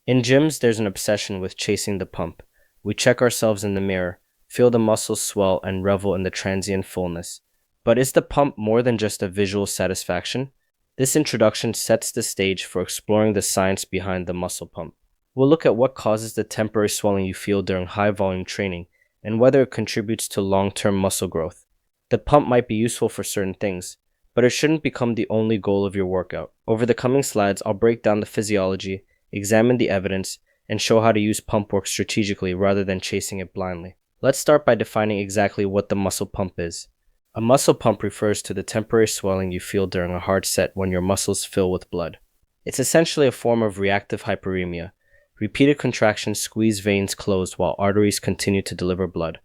In gyms, there's an obsession with chasing the pump. We check ourselves in the mirror, feel the muscles swell, and revel in the transient fullness. But is the pump more than just a visual satisfaction? This introduction sets the stage for exploring the science behind the muscle pump. We'll look at what causes the temporary swelling you feel during high volume training and whether it contributes to long-term muscle growth. The pump might be useful for certain things, but it shouldn't become the only goal of your workout. Over the coming slides, I'll break down the physiology, examine the evidence, and show how to use pump work strategically rather than chasing it blindly. Let's start by defining exactly what the muscle pump is. A muscle pump refers to the temporary swelling you feel during a hard set when your muscles fill with blood. It's essentially a form of reactive hyperemia. Repeated contractions squeeze veins closed while arteries continue to deliver blood.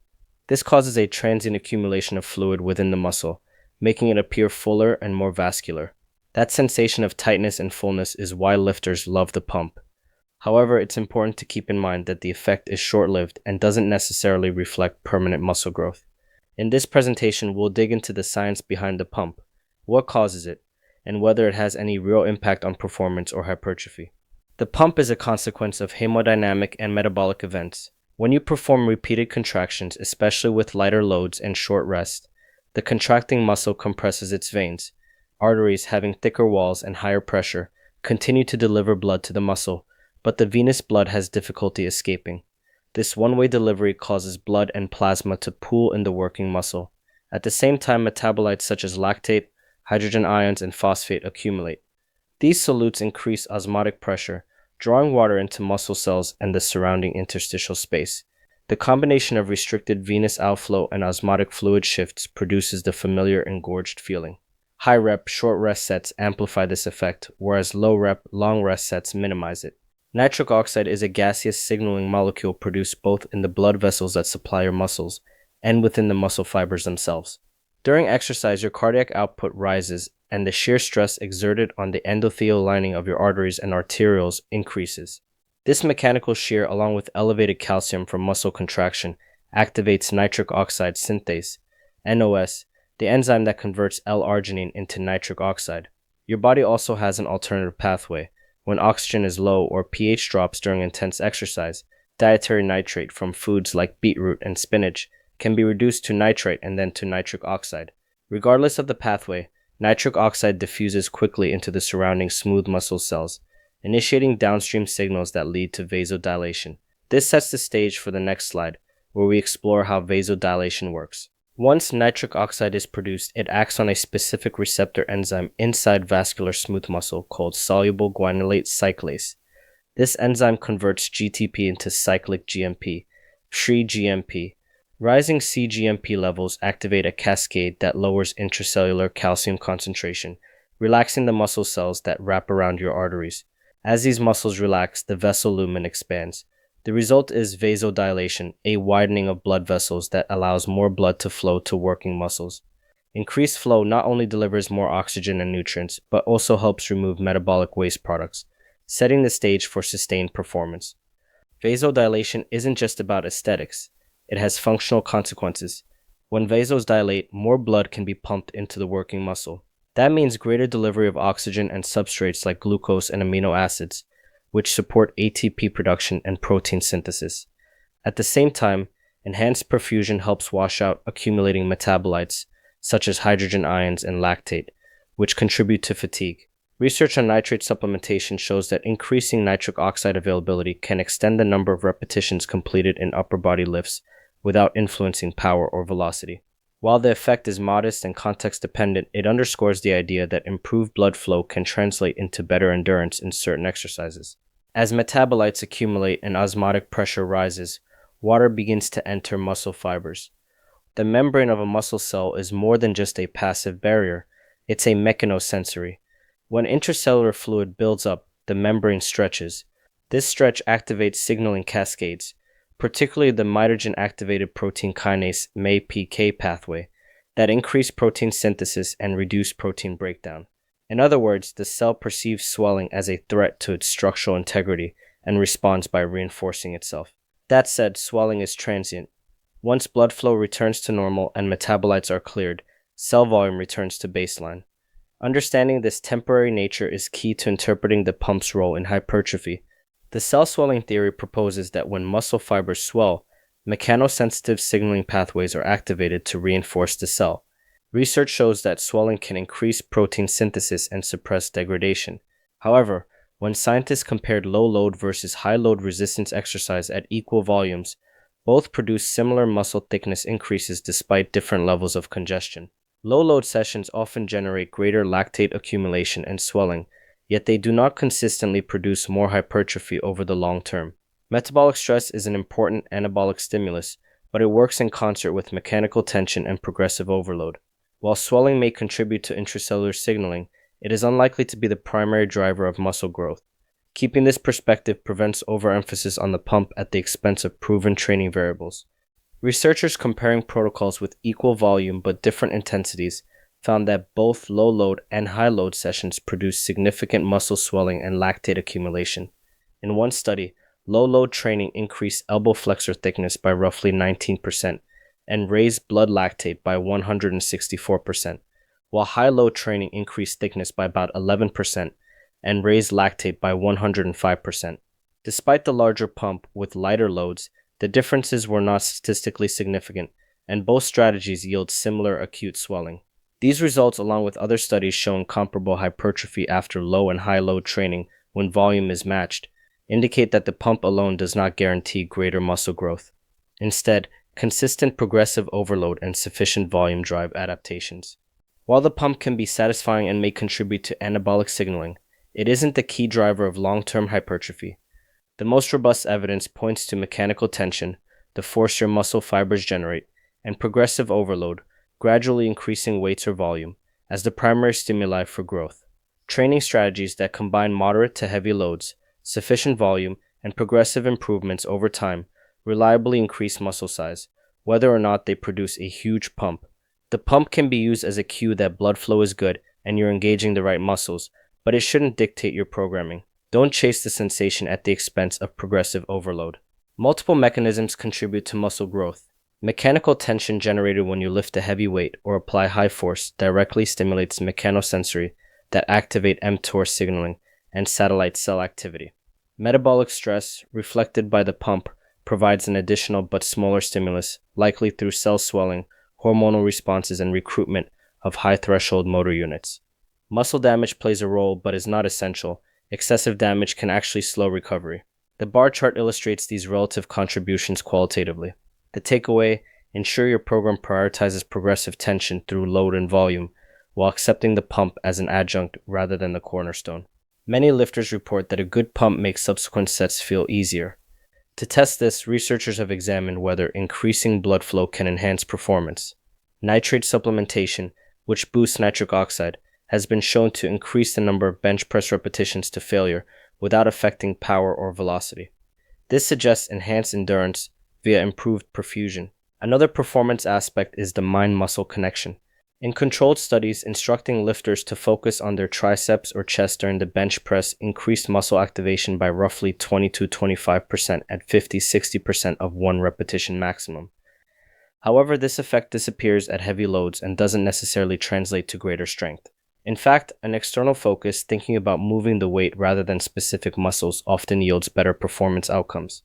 This causes a transient accumulation of fluid within the muscle, making it appear fuller and more vascular. That sensation of tightness and fullness is why lifters love the pump. However, it's important to keep in mind that the effect is short-lived and doesn't necessarily reflect permanent muscle growth. In this presentation, we'll dig into the science behind the pump, what causes it, and whether it has any real impact on performance or hypertrophy. The pump is a consequence of hemodynamic and metabolic events. When you perform repeated contractions, especially with lighter loads and short rest, the contracting muscle compresses its veins. Arteries, having thicker walls and higher pressure, continue to deliver blood to the muscle, but the venous blood has difficulty escaping. This one-way delivery causes blood and plasma to pool in the working muscle. At the same time, metabolites such as lactate, hydrogen ions, and phosphate accumulate. These solutes increase osmotic pressure, drawing water into muscle cells and the surrounding interstitial space. The combination of restricted venous outflow and osmotic fluid shifts produces the familiar engorged feeling. High-rep, short rest sets amplify this effect, whereas low-rep, long rest sets minimize it. Nitric oxide is a gaseous signaling molecule produced both in the blood vessels that supply your muscles and within the muscle fibers themselves. During exercise, your cardiac output rises and the shear stress exerted on the endothelial lining of your arteries and arterioles increases. This mechanical shear, along with elevated calcium from muscle contraction, activates nitric oxide synthase, NOS, the enzyme that converts L-arginine into nitric oxide. Your body also has an alternative pathway. When oxygen is low or pH drops during intense exercise, dietary nitrate from foods like beetroot and spinach can be reduced to nitrite and then to nitric oxide. Regardless of the pathway, nitric oxide diffuses quickly into the surrounding smooth muscle cells, initiating downstream signals that lead to vasodilation. This sets the stage for the next slide, where we explore how vasodilation works. Once nitric oxide is produced, it acts on a specific receptor enzyme inside vascular smooth muscle called soluble guanylate cyclase. This enzyme converts GTP into cyclic GMP, free GMP. Rising cGMP levels activate a cascade that lowers intracellular calcium concentration, relaxing the muscle cells that wrap around your arteries. As these muscles relax, the vessel lumen expands. The result is vasodilation, a widening of blood vessels that allows more blood to flow to working muscles. Increased flow not only delivers more oxygen and nutrients, but also helps remove metabolic waste products, setting the stage for sustained performance. Vasodilation isn't just about aesthetics. It has functional consequences. When vasos dilate, more blood can be pumped into the working muscle. That means greater delivery of oxygen and substrates like glucose and amino acids, which support ATP production and protein synthesis. At the same time, enhanced perfusion helps wash out accumulating metabolites, such as hydrogen ions and lactate, which contribute to fatigue. Research on nitrate supplementation shows that increasing nitric oxide availability can extend the number of repetitions completed in upper body lifts without influencing power or velocity. While the effect is modest and context-dependent, it underscores the idea that improved blood flow can translate into better endurance in certain exercises. As metabolites accumulate and osmotic pressure rises, water begins to enter muscle fibers. The membrane of a muscle cell is more than just a passive barrier, it's a mechanosensory. When intracellular fluid builds up, the membrane stretches. This stretch activates signaling cascades, particularly the mitogen-activated protein kinase MAPK pathway, that increase protein synthesis and reduce protein breakdown. In other words, the cell perceives swelling as a threat to its structural integrity and responds by reinforcing itself. That said, swelling is transient. Once blood flow returns to normal and metabolites are cleared, cell volume returns to baseline. Understanding this temporary nature is key to interpreting the pump's role in hypertrophy. The cell swelling theory proposes that when muscle fibers swell, mechanosensitive signaling pathways are activated to reinforce the cell. Research shows that swelling can increase protein synthesis and suppress degradation. However, when scientists compared low load versus high load resistance exercise at equal volumes, both produced similar muscle thickness increases despite different levels of congestion. Low load sessions often generate greater lactate accumulation and swelling, yet they do not consistently produce more hypertrophy over the long term. Metabolic stress is an important anabolic stimulus, but it works in concert with mechanical tension and progressive overload. While swelling may contribute to intracellular signaling, it is unlikely to be the primary driver of muscle growth. Keeping this perspective prevents overemphasis on the pump at the expense of proven training variables. Researchers comparing protocols with equal volume but different intensities found that both low load and high load sessions produced significant muscle swelling and lactate accumulation. In one study, low load training increased elbow flexor thickness by roughly 19% and raised blood lactate by 164%, while high load training increased thickness by about 11% and raised lactate by 105%. Despite the larger pump with lighter loads, the differences were not statistically significant, and both strategies yield similar acute swelling. These results, along with other studies showing comparable hypertrophy after low and high load training when volume is matched, indicate that the pump alone does not guarantee greater muscle growth. Instead, consistent progressive overload and sufficient volume drive adaptations. While the pump can be satisfying and may contribute to anabolic signaling, it isn't the key driver of long-term hypertrophy. The most robust evidence points to mechanical tension, the force your muscle fibers generate, and progressive overload, gradually increasing weights or volume, as the primary stimuli for growth. Training strategies that combine moderate to heavy loads, sufficient volume, and progressive improvements over time reliably increase muscle size, whether or not they produce a huge pump. The pump can be used as a cue that blood flow is good and you're engaging the right muscles, but it shouldn't dictate your programming. Don't chase the sensation at the expense of progressive overload. Multiple mechanisms contribute to muscle growth. Mechanical tension generated when you lift a heavy weight or apply high force directly stimulates mechanosensory that activate mTOR signaling and satellite cell activity. Metabolic stress, reflected by the pump, provides an additional but smaller stimulus, likely through cell swelling, hormonal responses, and recruitment of high-threshold motor units. Muscle damage plays a role but is not essential. Excessive damage can actually slow recovery. The bar chart illustrates these relative contributions qualitatively. The takeaway: ensure your program prioritizes progressive tension through load and volume, while accepting the pump as an adjunct rather than the cornerstone. Many lifters report that a good pump makes subsequent sets feel easier. To test this, researchers have examined whether increasing blood flow can enhance performance. Nitrate supplementation, which boosts nitric oxide, has been shown to increase the number of bench press repetitions to failure without affecting power or velocity. This suggests enhanced endurance via improved perfusion. Another performance aspect is the mind-muscle connection. In controlled studies, instructing lifters to focus on their triceps or chest during the bench press increased muscle activation by roughly 20-25% at 50-60% of one repetition maximum. However, this effect disappears at heavy loads and doesn't necessarily translate to greater strength. In fact, an external focus thinking about moving the weight rather than specific muscles often yields better performance outcomes.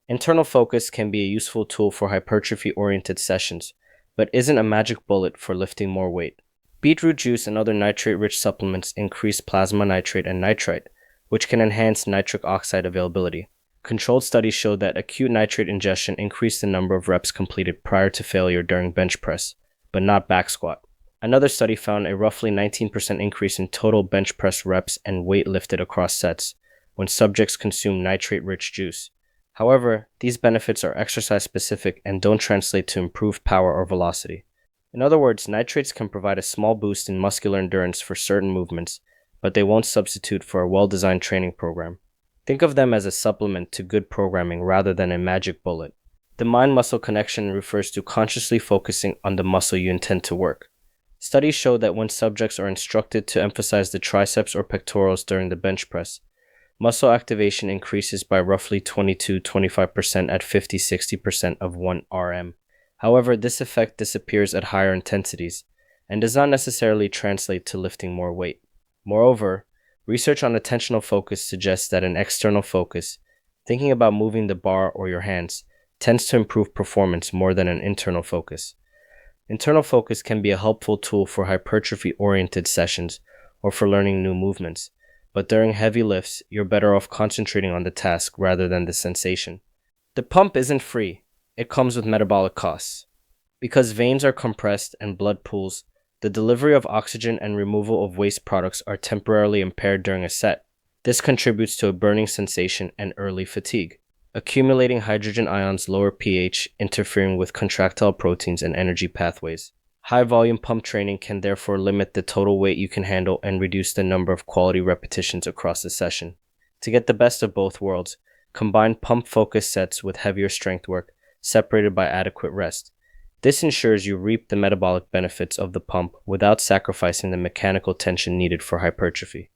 Internal focus can be a useful tool for hypertrophy-oriented sessions, but isn't a magic bullet for lifting more weight. Beetroot juice and other nitrate-rich supplements increase plasma nitrate and nitrite, which can enhance nitric oxide availability. Controlled studies showed that acute nitrate ingestion increased the number of reps completed prior to failure during bench press, but not back squat. Another study found a roughly 19% increase in total bench press reps and weight lifted across sets when subjects consumed nitrate-rich juice. However, these benefits are exercise-specific and don't translate to improved power or velocity. In other words, nitrates can provide a small boost in muscular endurance for certain movements, but they won't substitute for a well-designed training program. Think of them as a supplement to good programming rather than a magic bullet. The mind-muscle connection refers to consciously focusing on the muscle you intend to work. Studies show that when subjects are instructed to emphasize the triceps or pectorals during the bench press, muscle activation increases by roughly 20-25% at 50-60% of 1 RM. However, this effect disappears at higher intensities and does not necessarily translate to lifting more weight. Moreover, research on attentional focus suggests that an external focus, Thinking about moving the bar or your hands tends to improve performance more than an internal focus. Internal focus can be a helpful tool for hypertrophy-oriented sessions or for learning new movements, but during heavy lifts, you're better off concentrating on the task rather than the sensation. The pump isn't free. It comes with metabolic costs. Because veins are compressed and blood pools, the delivery of oxygen and removal of waste products are temporarily impaired during a set. This contributes to a burning sensation and early fatigue. Accumulating hydrogen ions lower pH, interfering with contractile proteins and energy pathways. High-volume pump training can therefore limit the total weight you can handle and reduce the number of quality repetitions across the session. To get the best of both worlds, combine pump-focused sets with heavier strength work, separated by adequate rest. This ensures you reap the metabolic benefits of the pump without sacrificing the mechanical tension needed for hypertrophy.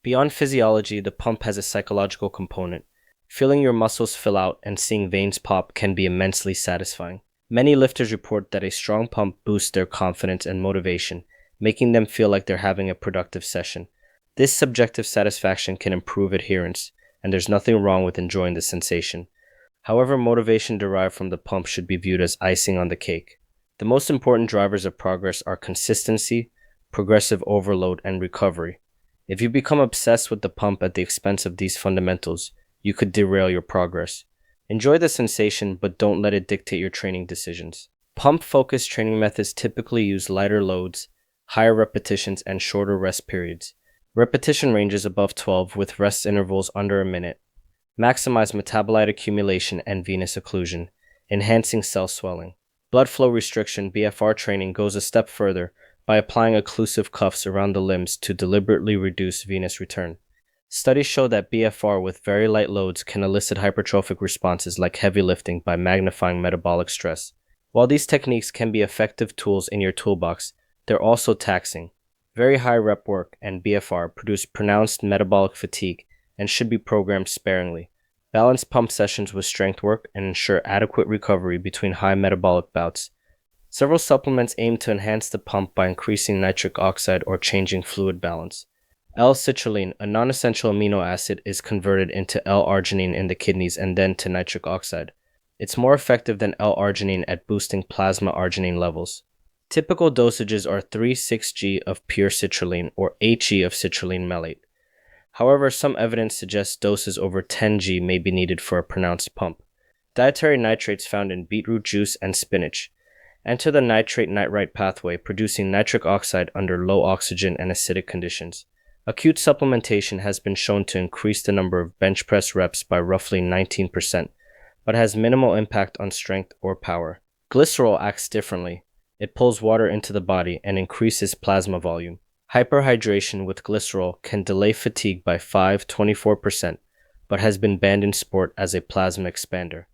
Beyond physiology, the pump has a psychological component. Feeling your muscles fill out and seeing veins pop can be immensely satisfying. Many lifters report that a strong pump boosts their confidence and motivation, making them feel like they're having a productive session. This subjective satisfaction can improve adherence, and there's nothing wrong with enjoying the sensation. However, motivation derived from the pump should be viewed as icing on the cake. The most important drivers of progress are consistency, progressive overload, and recovery. If you become obsessed with the pump at the expense of these fundamentals, you could derail your progress. Enjoy the sensation, but don't let it dictate your training decisions. Pump-focused training methods typically use lighter loads, higher repetitions, and shorter rest periods. Repetition ranges above 12 with rest intervals under a minute. Maximize metabolite accumulation and venous occlusion, enhancing cell swelling. Blood flow restriction (BFR) training goes a step further by applying occlusive cuffs around the limbs to deliberately reduce venous return. Studies show that BFR with very light loads can elicit hypertrophic responses like heavy lifting by magnifying metabolic stress. While these techniques can be effective tools in your toolbox, they're also taxing. Very high rep work and BFR produce pronounced metabolic fatigue and should be programmed sparingly. Balance pump sessions with strength work and ensure adequate recovery between high metabolic bouts. Several supplements aim to enhance the pump by increasing nitric oxide or changing fluid balance. L-citrulline, a non-essential amino acid, is converted into L-arginine in the kidneys and then to nitric oxide. It's more effective than L-arginine at boosting plasma arginine levels. Typical dosages are 3,6-G of pure citrulline or 8-G of citrulline malate. However, some evidence suggests doses over 10G may be needed for a pronounced pump. Dietary nitrates found in beetroot juice and spinach enter the nitrate-nitrite pathway, producing nitric oxide under low oxygen and acidic conditions. Acute supplementation has been shown to increase the number of bench press reps by roughly 19%, but has minimal impact on strength or power. Glycerol acts differently. It pulls water into the body and increases plasma volume. Hyperhydration with glycerol can delay fatigue by 5-24%, but has been banned in sport as a plasma expander.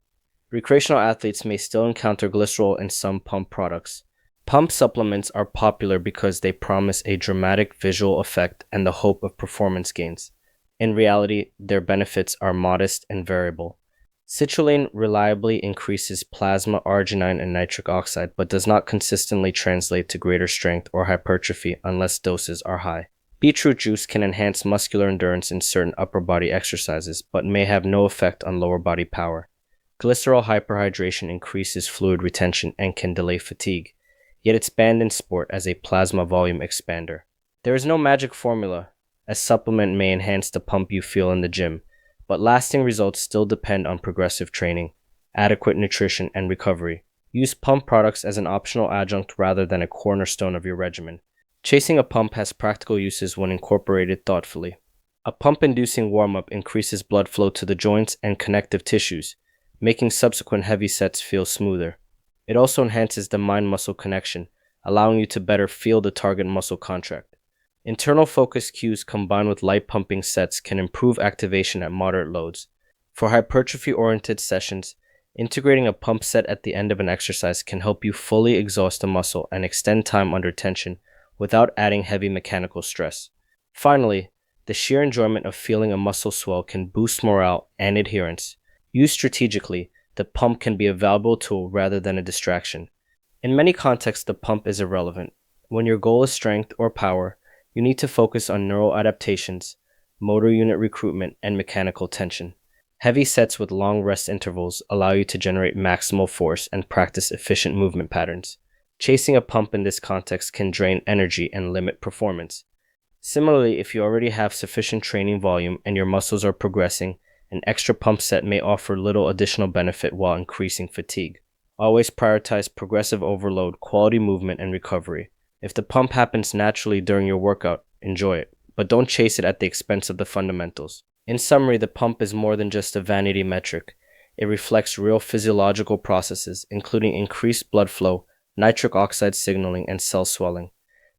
Recreational athletes may still encounter glycerol in some pump products. Pump supplements are popular because they promise a dramatic visual effect and the hope of performance gains. In reality, their benefits are modest and variable. Citrulline reliably increases plasma arginine and nitric oxide, but does not consistently translate to greater strength or hypertrophy unless doses are high. Beetroot juice can enhance muscular endurance in certain upper body exercises, but may have no effect on lower body power. Glycerol hyperhydration increases fluid retention and can delay fatigue, yet it's banned in sport as a plasma volume expander. There is no magic formula. A supplement may enhance the pump you feel in the gym, but lasting results still depend on progressive training, adequate nutrition, and recovery. Use pump products as an optional adjunct rather than a cornerstone of your regimen. Chasing a pump has practical uses when incorporated thoughtfully. A pump-inducing warm-up increases blood flow to the joints and connective tissues, making subsequent heavy sets feel smoother. It also enhances the mind-muscle connection, allowing you to better feel the target muscle contract. Internal focus cues combined with light pumping sets can improve activation at moderate loads. For hypertrophy-oriented sessions, integrating a pump set at the end of an exercise can help you fully exhaust a muscle and extend time under tension without adding heavy mechanical stress. Finally, the sheer enjoyment of feeling a muscle swell can boost morale and adherence. Used strategically, the pump can be a valuable tool rather than a distraction. In many contexts, the pump is irrelevant. When your goal is strength or power, you need to focus on neural adaptations, motor unit recruitment, and mechanical tension. Heavy sets with long rest intervals allow you to generate maximal force and practice efficient movement patterns. Chasing a pump in this context can drain energy and limit performance. Similarly, if you already have sufficient training volume and your muscles are progressing, an extra pump set may offer little additional benefit while increasing fatigue. Always prioritize progressive overload, quality movement, and recovery. If the pump happens naturally during your workout, enjoy it, but don't chase it at the expense of the fundamentals. In summary, the pump is more than just a vanity metric. It reflects real physiological processes, including increased blood flow, nitric oxide signaling, and cell swelling.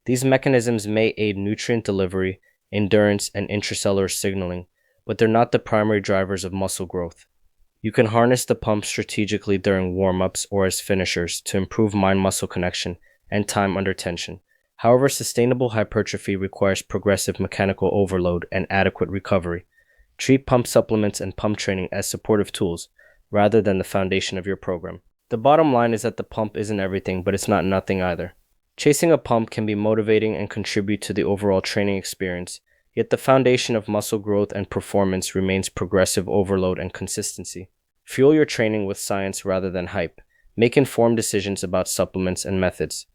These mechanisms may aid nutrient delivery, endurance, and intracellular signaling, but they're not the primary drivers of muscle growth. You can harness the pump strategically during warm-ups or as finishers to improve mind-muscle connection and time under tension. However, sustainable hypertrophy requires progressive mechanical overload and adequate recovery. Treat pump supplements and pump training as supportive tools, rather than the foundation of your program. The bottom line is that the pump isn't everything, but it's not nothing either. Chasing a pump can be motivating and contribute to the overall training experience, yet the foundation of muscle growth and performance remains progressive overload and consistency. Fuel your training with science rather than hype. Make informed decisions about supplements and methods.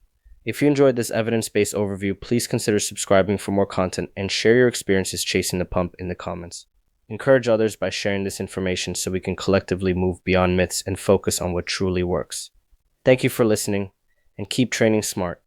If you enjoyed this evidence-based overview, please consider subscribing for more content and share your experiences chasing the pump in the comments. Encourage others by sharing this information so we can collectively move beyond myths and focus on what truly works. Thank you for listening, and keep training smart.